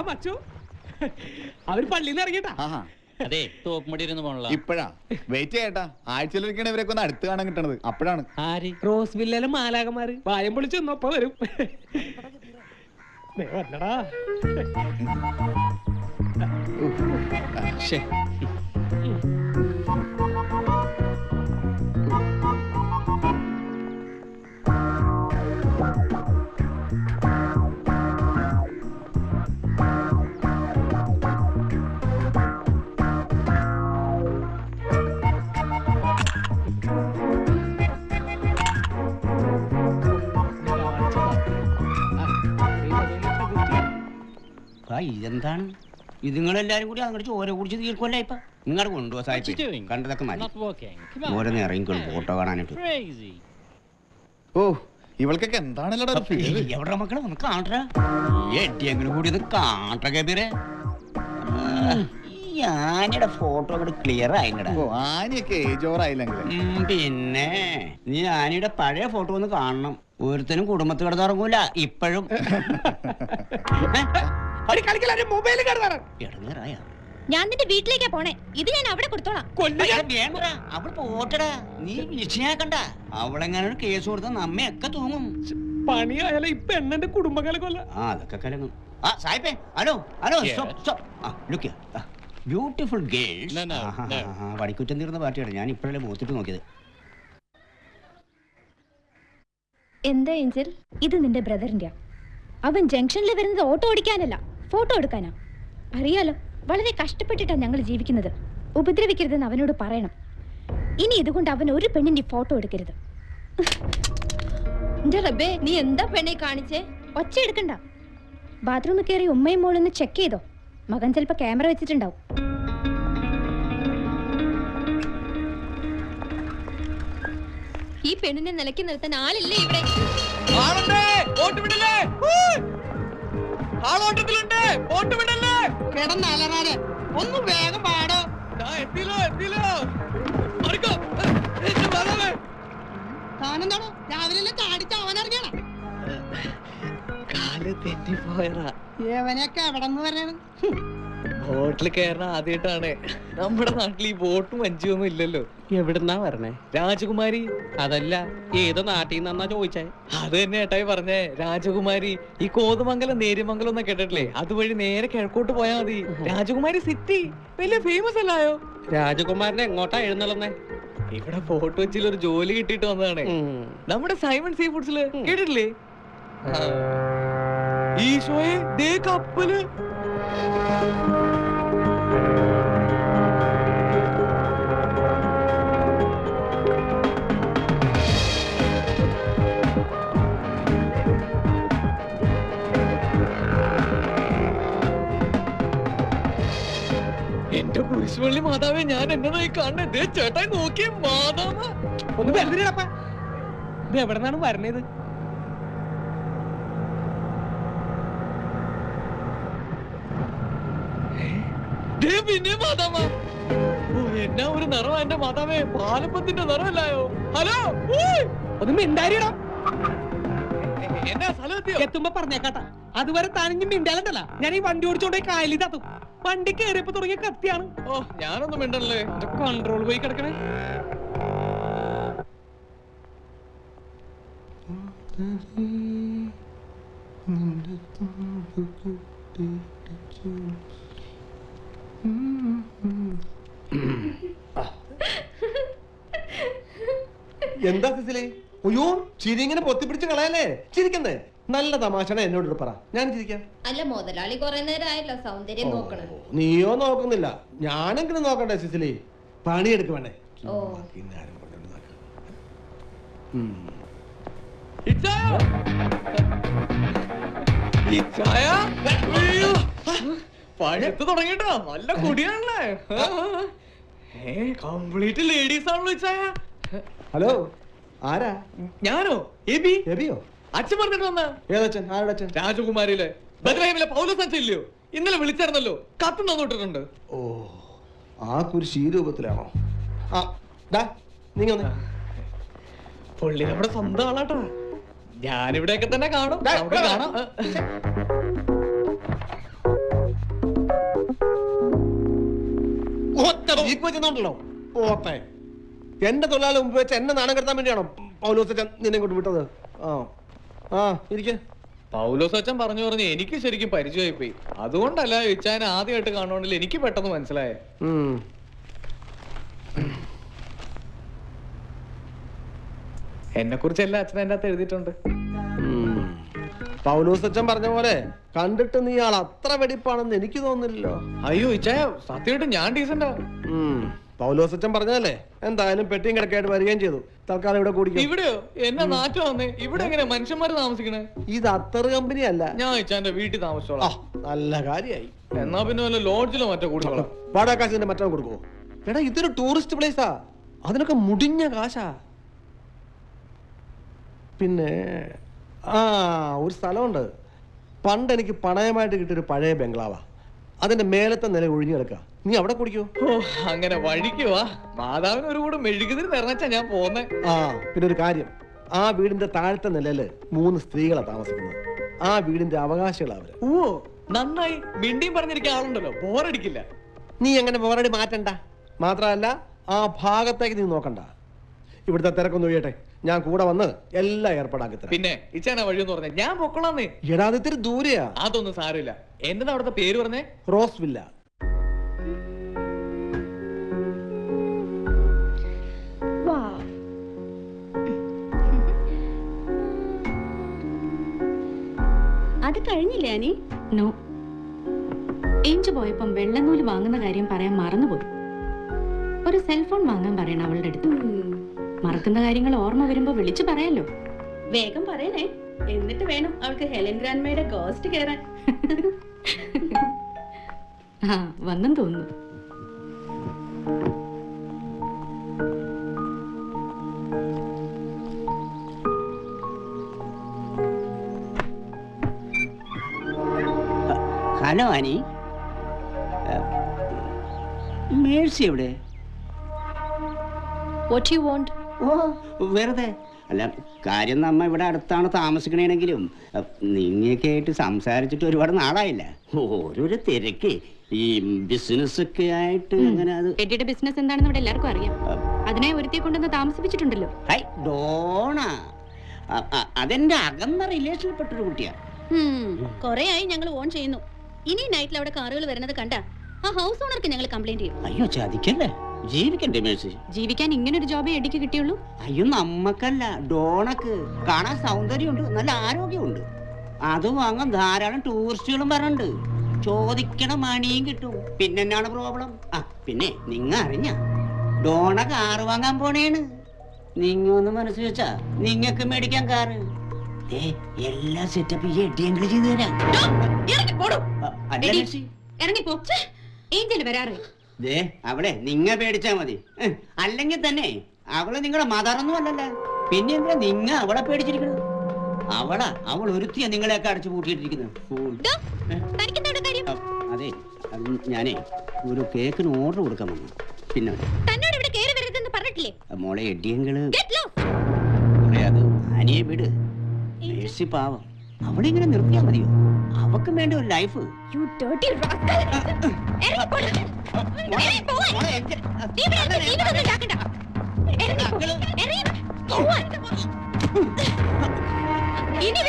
മച്ചു അവര് പള്ളിയിൽ നിന്ന് ഇറങ്ങിട്ടാ. അതെ തോപ്പുമടി പോണല്ലോ. ഇപ്പഴാ വെയിറ്റ് ചെയ്യട്ടാ. ആഴ്ചയിലൊരിക്കണ ഇവരൊക്കെ ഒന്ന് അടുത്ത് കാണാൻ കിട്ടണത്. അപ്പോഴാണ് റോസ് വില്ലയിലെ മാലാകന്മാര് വായം പൊളിച്ച് ഒന്നൊപ്പം വരും. വന്നടാ. ഇതെന്താണ്? ഇതുങ്ങളെല്ലാരും കൂടി അങ്ങോട്ട് ചോര കുടിച്ച് തീർക്കുമല്ല. ഇപ്പൊ ഇങ്ങോട്ട് കൊണ്ടുപോകാ സാഹിബ്. കണ്ടതൊക്കെ മതി. ഓരോന്ന് ഇറങ്ങിക്കൊണ്ട് ഫോട്ടോ കാണാനായിട്ട്. ഓ ഇവൾക്കൊക്കെ എന്താണല്ലോ എവിടെ മക്കളെ ഒന്ന് കാണട്ടെ. എട്ടിയെങ്കിലും കൂടി ഒന്ന് കാണട്ടെ കബീറെ. ഈ ആനയുടെ ഫോട്ടോ അങ്ങോട്ട് ക്ലിയർ ആയിങ്ങടാ. ആനയൊക്കെ ഏജ് ഓവർ ആയില്ലെങ്കിൽ പിന്നെ നീ ആനയുടെ പഴയ ഫോട്ടോ ഒന്ന് കാണണം. ഒരുത്തനും കുടുംബത്തിൽ കിടന്നിറങ്ങൂല ഇപ്പോഴും. ഞാൻ നിന്റെ വീട്ടിലേക്കാ പോണേ. ഇത് ഞാൻ അവിടെ കൊടുത്തോളാം. അവൾ പോട്ടടാ, നീ വിഷയാക്കണ്ട. അവളെങ്ങാനും കേസ് കൊടുത്താൽ നമ്മയൊക്കെ തൂങ്ങും. പണിയായാലും ഇപ്പൊ എന്നെ കുടുംബങ്ങളെ കൊല്ല. അതൊക്കെ കലങ്ങും. സായിപ്പേ ഹലോ ഹലോ ബ്യൂട്ടിഫുൾ ഗേൾസ്. വടിക്കുറ്റം തീർന്ന പാർട്ടിയാണ്. ഞാൻ ഇപ്പോഴല്ലേ മൂത്തിട്ട് നോക്കിയത്. എന്താ ഏഞ്ചൽ, ഇത് നിന്റെ ബ്രദറിന്റെ. അവൻ ജംഗ്ഷനിൽ വരുന്നത് ഓട്ടോ ഓടിക്കാനല്ല, ഫോട്ടോ എടുക്കാനാ. അറിയാലോ, വളരെ കഷ്ടപ്പെട്ടിട്ടാണ് ഞങ്ങൾ ജീവിക്കുന്നത്. ഉപദ്രവിക്കരുതെന്ന് അവനോട് പറയണം. ഇനി ഇതുകൊണ്ട് അവൻ ഒരു പെണ്ണിന്റെ ഫോട്ടോ എടുക്കരുത്. റബ്ബേ, നീ എന്താ പെണ്ണെ കാണിച്ചേ? ഒച്ച എടുക്കണ്ട. ബാത്റൂമിൽ കയറി ഉമ്മയും മോളൊന്ന് ചെക്ക് ചെയ്തോ. മകൻ ചിലപ്പോ ക്യാമറ വെച്ചിട്ടുണ്ടാവും. ഈ പെണ്ണിനെ നിലയ്ക്ക് നിർത്താൻ ആളില്ലേ ഇവിടെ? ഒന്ന് വേഗം പാടോ. താനെന്താണോ രാവിലെ ചാടിച്ച് അവനറിയണ? കാല് തെറ്റിപ്പോയതാ. എവനൊക്കെ എവിടെ നിന്ന് വരണ? ബോട്ടിൽ കയറണ ആദ്യമായിട്ടാണ്. നമ്മുടെ നാട്ടിൽ ഈ ബോട്ടും വഞ്ചിയൊന്നും ഇല്ലല്ലോ. എവിടുന്നാ പറഞ്ഞേ? രാജകുമാരി. അതല്ല, ഏതോ നാട്ടിൽ നിന്നാ ചോദിച്ചേ. അത് തന്നെ ഏട്ടായി പറഞ്ഞേ. രാജകുമാരി ഈ കോതമംഗലം നേര്യമംഗലം ഒന്നും കേട്ടിട്ടില്ലേ? അതുവഴി നേരെ കിഴക്കോട്ട് പോയാ മതി. രാജകുമാരി സിറ്റി വലിയ ഫേമസ് അല്ലായോ? രാജകുമാരനെ എങ്ങോട്ടാ എഴുന്നള്ളുന്നേ? ഇവിടെ ഫോട്ടോ വെച്ചിൽ ഒരു ജോലി കിട്ടിയിട്ട് വന്നതാണ്. നമ്മുടെ സൈമൺ സീ ഫുഡ്സില് കേട്ടിട്ടില്ലേ? ഈശോയെ, ദേ കപ്പല്. എന്റെ കുരിശുപള്ളി മാതാവേ, ഞാൻ എന്നതായി കാണുന്നേ? ചേട്ടായി നോക്കിയേ മാതാവ. ഒന്ന് വെറുതെ ഇത് എവിടെന്നാണ് വരണത്? പിന്നെ മാതാവ. ഓ, എന്നാ ഒരു നിറവാ എന്റെ മാതാവേ. പാലപ്പത്തിന്റെ നിറമല്ലായോ? ഹലോ, ഒന്ന് മിണ്ടാരിടാ. എന്നാ സ്ഥലം എത്തുമ്പോ പറഞ്ഞേക്കാട്ടാ. അതുവരെ താനിഞ്ഞ് മിണ്ടാലല്ല. ഞാൻ ഈ വണ്ടി ഓടിച്ചോണ്ടേ കായലി തത്തും. വണ്ടി കയറിയപ്പോ തുടങ്ങിയ കത്തിയാണ്. ഓ, ഞാനൊന്നും മിണ്ടല്ലേ. എന്റെ കൺട്രോൾ പോയി കിടക്കണേ. എന്താ സിസിലി? അയ്യോ, ചിരി ഇങ്ങനെ പൊത്തിപ്പിടിച്ച് കളയല്ലേ. ചിരിക്കണ്ടേ? നല്ല തമാശ എന്നോട് പറ, ഞാൻ ചിരിക്കാം. അല്ല, മുതലാളി കുറെ നേരമായല്ലോ സൗന്ദര്യം നോക്കണം. നീയോ നോക്കുന്നില്ല, ഞാനെങ്കിലും നോക്കണ്ടേ സിസിലി? പണിയെടുക്ക് വേണ്ടേ? പഴുത്ത് തുടങ്ങിട്ടോ. നല്ല കുടിയാണല്ലേ. കംപ്ലീറ്റ് ലേഡീസ് ആണല്ലോ ഇച്ചായ. ഹലോ, ആരാ? ഞാനോ? എബി. എബിയോ? അച്ഛൻ പറഞ്ഞിട്ട് വന്ന. ഏതച്ഛൻ? ആരുടെ അച്ഛൻ? രാജകുമാരിയിലെ ബത്ലഹേമിലെ പൗലോസ് അച്ഛൻ ഇല്ലയോ? ഇന്നലെ വിളിച്ചായിരുന്നല്ലോ, കത്ത് തന്നോട്ടിട്ടുണ്ട്. ഓ, ആ കുരിശ് ഈ രൂപത്തിലാണോ? നീങ്ങ പുള്ളി നമ്മുടെ സ്വന്തം ആളാട്ടോ. ഞാനിവിടെയൊക്കെ തന്നെ കാണും. കാണാം. ചീക്ക് വെച്ചെന്നുണ്ടല്ലോ പോട്ടെ. എന്റെ തൊഴിലാളി മുമ്പ് വെച്ച് എന്നെ നാണം കെടുത്താൻ വേണ്ടിയാണോ പൗലോസ് നിന്നെ കൊണ്ട് വിട്ടത്? ആ ഇരിക്കെ. പൗലോസ് അച്ഛൻ പറഞ്ഞു പറഞ്ഞു എനിക്ക് ശരിക്കും പരിചയമായി പോയി. അതുകൊണ്ടല്ല ഇച്ചാൻ ആദ്യമായിട്ട് കാണുവാണെങ്കിൽ എനിക്ക് പെട്ടെന്ന് മനസ്സിലായേ. എന്നെ കുറിച്ചല്ല അച്ഛൻ എന്റെ അകത്ത് എഴുതിയിട്ടുണ്ട്. പൗലോസ് അച്ഛൻ പറഞ്ഞ പോലെ കണ്ടിട്ട് നീ ആൾ അത്ര വെടിപ്പാണെന്ന് എനിക്ക് തോന്നുന്നില്ലല്ലോ. അയ്യോ ഇച്ചായ സത്യമായിട്ട് ഞാൻ ഡീസന്റാ. പൗലോസ് അച്ഛൻ പറഞ്ഞതല്ലേ, എന്തായാലും പെട്ടിയും കിടക്കായിട്ട് വരികയും ചെയ്തു. തൽക്കാലം ഇവിടെ കൂടിക്കും. ഇവിടെയോ? എന്നെ നാറ്റം വന്നേ. ഇവിടെ എങ്ങനെ മനുഷ്യന്മാര് താമസിക്കണേ? ഇത് അത്തറ് കമ്പനി അല്ല. ഞാൻ ഇച്ചാന്റെ വീട്ടിൽ താമസിച്ചോളാം. നല്ല കാര്യായി. എന്നാ പിന്നെ വല്ല ലോഡ്ജിലോ മറ്റോ കൂടിക്കോളാം. വാടക കാശിന്റെ മറ്റോ കൊടുക്കുവോ? എടാ ഇതൊരു ടൂറിസ്റ്റ് പ്ലേസാ, അതിനൊക്കെ മുടിഞ്ഞ കാശാ. പിന്നെ ഒരു സ്ഥലമുണ്ട്, പണ്ട് എനിക്ക് പണയമായിട്ട് കിട്ടിയൊരു പഴയ ബംഗ്ലാവാ. അതിന്റെ മേലത്തെ നില ഒഴിഞ്ഞു കിടക്കുക. നീ അവിടെ കുടിക്കോ? ഓ അങ്ങനെ വഴിക്കുവാ. മാതാവിന് ഒരു കൂടെ മെഴുകുതിരി നിറഞ്ഞാ ഞാൻ പോന്നെ. പിന്നെ ഒരു കാര്യം, ആ വീടിന്റെ താഴത്തെ നിലയില് 3 സ്ത്രീകളാ താമസിക്കുന്നത്. ആ വീടിന്റെ അവകാശികളാ അവര്. ഓ നന്നായി. മിണ്ടിയും പറഞ്ഞിരിക്കാൻ ആളുണ്ടല്ലോ, ബോറടിക്കില്ല. നീ അങ്ങനെ ബോറടി മാറ്റണ്ട. മാത്രമല്ല ആ ഭാഗത്തേക്ക് നീ നോക്കണ്ട. ഇവിടുത്തെ തിരക്കൊന്നും ഒഴിയട്ടെ, ഞാൻ കൂടെ വന്ന് എല്ലാം ഏർപ്പാടാക്കി തരാം. പിന്നെ ഇച്ചാനാ വഴിയെന്ന് പറഞ്ഞേ, ഞാൻ പൊക്കളാന്നേ. എടാ അത് ഇത്തിരി ദൂരെയാ. അതൊന്നും സാരമില്ല. എന്നതാ അവിടുത്തെ പേര് പറഞ്ഞേ? Rose villa. അത് കഴിഞ്ഞില്ലേ അനി? നോ, ഏഞ്ച് പോയപ്പം വെള്ളനൂല് വാങ്ങുന്ന കാര്യം പറയാൻ മറന്നുപോയി. ഒരു സെൽഫോൺ വാങ്ങാൻ പറയണം അവളുടെ അടുത്ത്. മറക്കുന്ന കാര്യങ്ങൾ ഓർമ്മ വരുമ്പോ വിളിച്ചു പറയാലോ. വേഗം പറയണേ, എന്നിട്ട് വേണം അവൾക്ക് ഹെലൻ ഗ്രാൻഡ്മയുടെ ഗോസ്റ്റ് കയറാൻ. ആ വന്നെന്ന് തോന്നുന്നു. ഹലോ അനി, മേഴ്സി എവിടെ? What you want? ഓ വെറുതെ അല്ല, കാര്യം നമ്മ ഇവിടെ അടുത്താണ് താമസിക്കണെങ്കിലും നിങ്ങയൊക്കെ ആയിട്ട് സംസാരിച്ചിട്ട് ഒരുപാട് നാളായില്ല. ഓരോരോ തിരക്ക്, ഈ ബിസിനസ് ഒക്കെ ആയിട്ട് അങ്ങനെ. അത് എഡിയുടെ ബിസിനസ് എന്താണെന്ന് ഇവിടെ എല്ലാവർക്കും അറിയാം. അതിനെ ഒരുത്തിയെ കൊണ്ടുവന്ന് താമസിപ്പിച്ചിട്ടുണ്ടല്ലോ. ഹൈ ഡോണ, അതെന്റെ അകന്ന റിലേഷനിൽപ്പെട്ടൊരു കുട്ടിയാ. കൊറേ ആയി ഞങ്ങൾ ഓൺ ചെയ്യുന്നു. ഇനി നൈറ്റിൽ അവിടെ കാറുകൾ വരുന്നത് കണ്ട ആ ഹൗസ് ഓണർക്ക് ഞങ്ങൾ കംപ്ലൈന്റ് ചെയ്യും. അയ്യോ ചതിക്കല്ലേ, ജീവിക്കണ്ടേ മേഴ്സി? ജീവിക്കാൻ ഇങ്ങനെ ഒരു ജോബേ എഡിക്ക് കിട്ടിയുള്ളൂ. അയ്യോ നമ്മക്കല്ല, ഡോണക്ക് കാണാൻ സൗന്ദര്യമുണ്ട്, നല്ല ആരോഗ്യമുണ്ട്. അത് വാങ്ങാൻ ധാരാളം ടൂറിസ്റ്റുകളും പറഞ്ഞിട്ടുണ്ട്. ചോദിക്കണ മണിയും കിട്ടും. പിന്നെന്നാണ് പ്രോബ്ലം? പിന്നെ നിങ്ങ അറിഞ്ഞ ഡോണ കാറ് വാങ്ങാൻ പോണേണ്. നിങ്ങ ഒന്ന് മനസ്സിൽ വെച്ചാ നിങ്ങക്ക് മേടിക്കാൻ കാറ് എല്ലാ സെറ്റപ്പ് ഈ എഡിയെങ്കിലും ചെയ്തു തരാം. അവളെ നിങ്ങ പേടിച്ചാ മതി. അല്ലെങ്കിൽ തന്നെ അവള് നിങ്ങളുടെ മദറൊന്നും അല്ലല്ല. പിന്നെ എന്താ നിങ്ങ അവളെ പേടിച്ചിരിക്കണത്? അവൾ ഒരുത്തിയാ നിങ്ങളെയൊക്കെ അടച്ചു പൂട്ടിയിട്ടിരിക്കുന്നത്. അതെ, ഞാനേ ഒരു കേക്കിന് ഓർഡർ കൊടുക്കാൻ വന്നു. പിന്നെ മോളെ എഡിയങ്ങള് അത് അനിയെ വിട്. മേഴ്സി പാവം, അവളിങ്ങനെ നിർത്തിയാ മതിയോ? അവക്ക് വേണ്ട ഒരു ലൈഫ്. ഇനി